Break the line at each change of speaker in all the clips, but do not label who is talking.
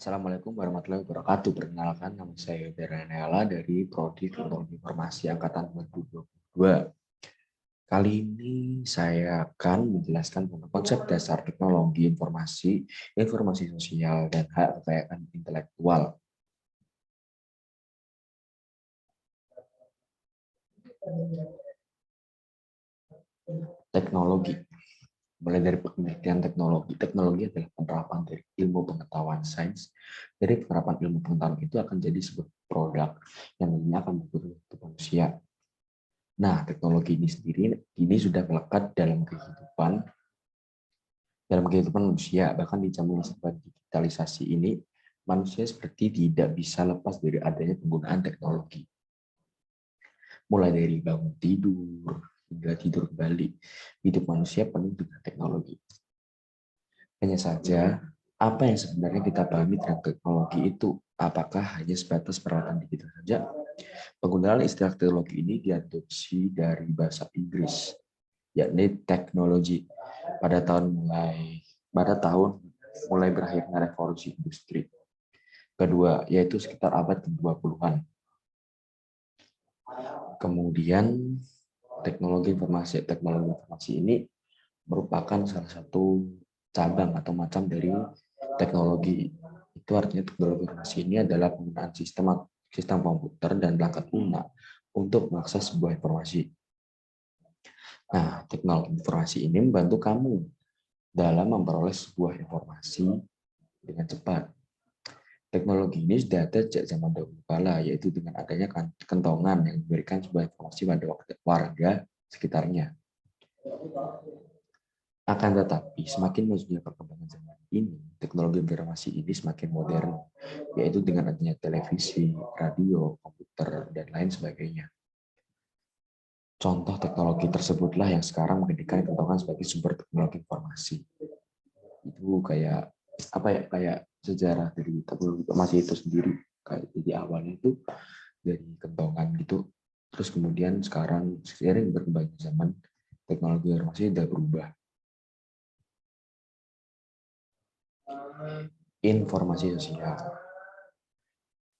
Assalamualaikum warahmatullahi wabarakatuh. Perkenalkan, nama saya Beranela dari Prodi Teknologi Informasi Angkatan 2022. Kali ini saya akan menjelaskan tentang konsep dasar teknologi informasi, informasi sosial, dan hak kekayaan intelektual. Teknologi. Mulai dari penelitian teknologi. Teknologi adalah penerapan dari ilmu pengetahuan sains. Dari penerapan ilmu pengetahuan itu akan jadi sebuah produk yang nantinya akan berguna untuk manusia. Nah, teknologi ini sendiri ini sudah melekat dalam kehidupan manusia. Bahkan di zaman serba digitalisasi ini, manusia seperti tidak bisa lepas dari adanya penggunaan teknologi. Mulai dari bangun tidur hingga tidur kembali, hidup manusia penuh dengan teknologi. Hanya saja, apa yang sebenarnya kita pahami tentang teknologi itu? Apakah hanya sebatas peralatan digital saja? Penggunaan istilah teknologi ini diadopsi dari bahasa Inggris, yakni teknologi pada tahun mulai berakhirnya revolusi industri kedua, yaitu sekitar abad ke-20-an. Kemudian teknologi informasi ini merupakan salah satu cabang atau macam dari teknologi. Itu artinya teknologi informasi ini adalah penggunaan sistem komputer dan perangkat lunak untuk mengakses sebuah informasi. Nah, teknologi informasi ini membantu kamu dalam memperoleh sebuah informasi dengan cepat. Teknologi ini sudah ada sejak zaman dahulu kala, yaitu dengan adanya kentongan yang memberikan sebuah informasi pada warga sekitarnya. Akan tetapi, semakin majunya perkembangan zaman ini, teknologi informasi ini semakin modern, yaitu dengan adanya televisi, radio, komputer, dan lain sebagainya. Contoh teknologi tersebutlah yang sekarang menjadikan kentongan sebagai sumber teknologi informasi. Itu kayak sejarah dari teknologi informasi itu sendiri. Kayak jadi awalnya itu dari kentongan gitu, terus kemudian sekarang seiring berkembangnya zaman, teknologi informasi sudah berubah. Informasi sosial.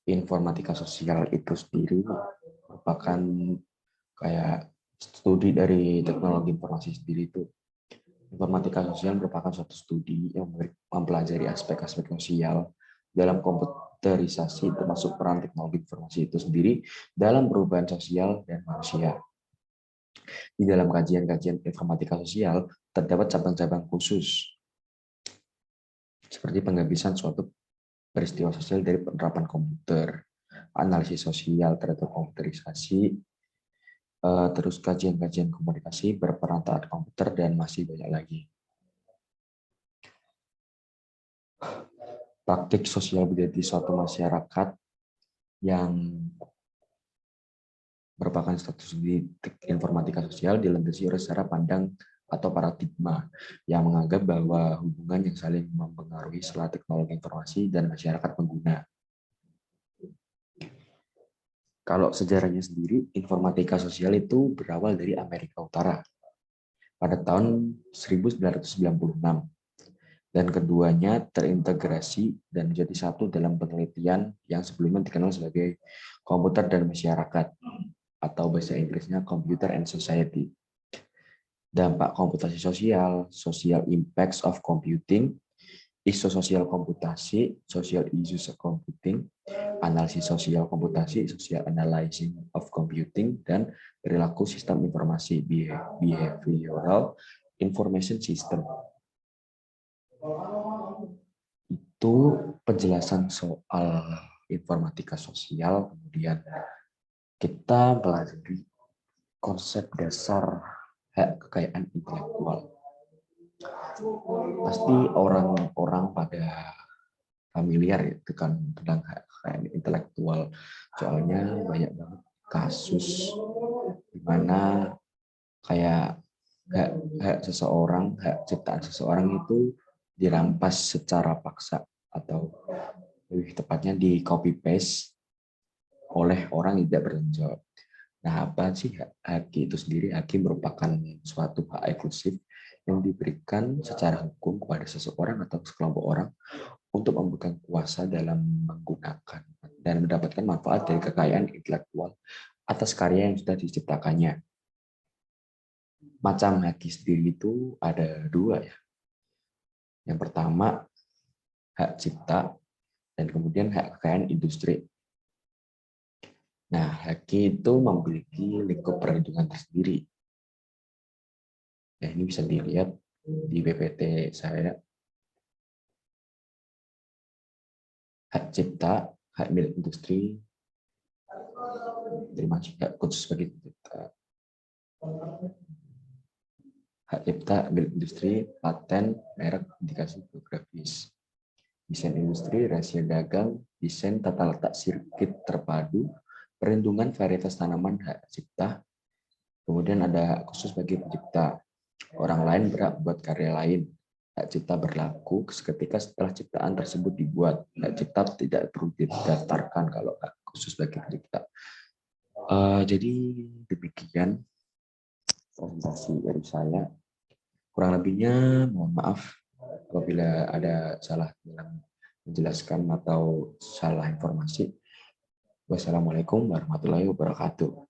Informatika sosial itu sendiri merupakan kayak studi dari teknologi informasi sendiri itu. Informatika sosial merupakan suatu studi yang mempelajari aspek-aspek sosial dalam komputerisasi, termasuk peran teknologi informasi itu sendiri dalam perubahan sosial dan manusia. Di dalam kajian-kajian informatika sosial terdapat cabang-cabang khusus seperti penggabisan suatu peristiwa sosial dari penerapan komputer, analisis sosial terhadap komputerisasi, terus kajian-kajian komunikasi berperan komputer, dan masih banyak lagi. Praktik sosial menjadi suatu masyarakat yang merupakan status di informatika sosial dilandasi oleh cara pandang atau paradigma yang menganggap bahwa hubungan yang saling mempengaruhi setelah teknologi informasi dan masyarakat pengguna. Kalau sejarahnya sendiri, informatika sosial itu berawal dari Amerika Utara pada tahun 1996. Dan keduanya terintegrasi dan menjadi satu dalam penelitian yang sebelumnya dikenal sebagai komputer dan masyarakat, atau bahasa Inggrisnya Computer and Society. Dampak komputasi sosial, social impacts of computing, isu sosial komputasi, social issues of computing, analisis sosial komputasi, social analyzing of computing, dan perilaku sistem informasi, behavioral information system. Itu penjelasan soal informatika sosial. Kemudian kita pelajari konsep dasar hak kekayaan intelektual. Pasti orang-orang pada familiar ya tentang hak kekayaan intelektual. Soalnya banyak banget kasus di mana kayak hak seseorang, hak ciptaan seseorang itu dirampas secara paksa, atau lebih tepatnya di copy paste oleh orang yang tidak bertanggung jawab. Nah, apa sih hak itu sendiri? Hak merupakan suatu hak eksklusif yang diberikan secara hukum kepada seseorang atau sekelompok orang untuk memegang kuasa dalam menggunakan dan mendapatkan manfaat dari kekayaan intelektual atas karya yang sudah diciptakannya. Macam haki sendiri itu ada dua ya. Yang pertama hak cipta dan kemudian hak kekayaan industri. Nah, haki itu memiliki lingkup perlindungan tersendiri. Nah, ini bisa dilihat di PPT saya. Hak cipta, hak milik industri, termasuk hak khusus bagi cipta. Hak cipta, milik industri, paten, merek, indikasi geografis. Desain industri, rahasia dagang, desain tata letak sirkuit terpadu, perlindungan varietas tanaman, hak cipta, kemudian ada hak khusus bagi pencipta. Orang lain berhak buat karya lain. Hak cipta berlaku ketika setelah ciptaan tersebut dibuat. Hak cipta tidak perlu didaftarkan kalau hak khusus bagi pencipta. Jadi demikian presentasi dari saya. Kurang lebihnya mohon maaf apabila ada salah dalam menjelaskan atau salah informasi. Wassalamualaikum warahmatullahi wabarakatuh.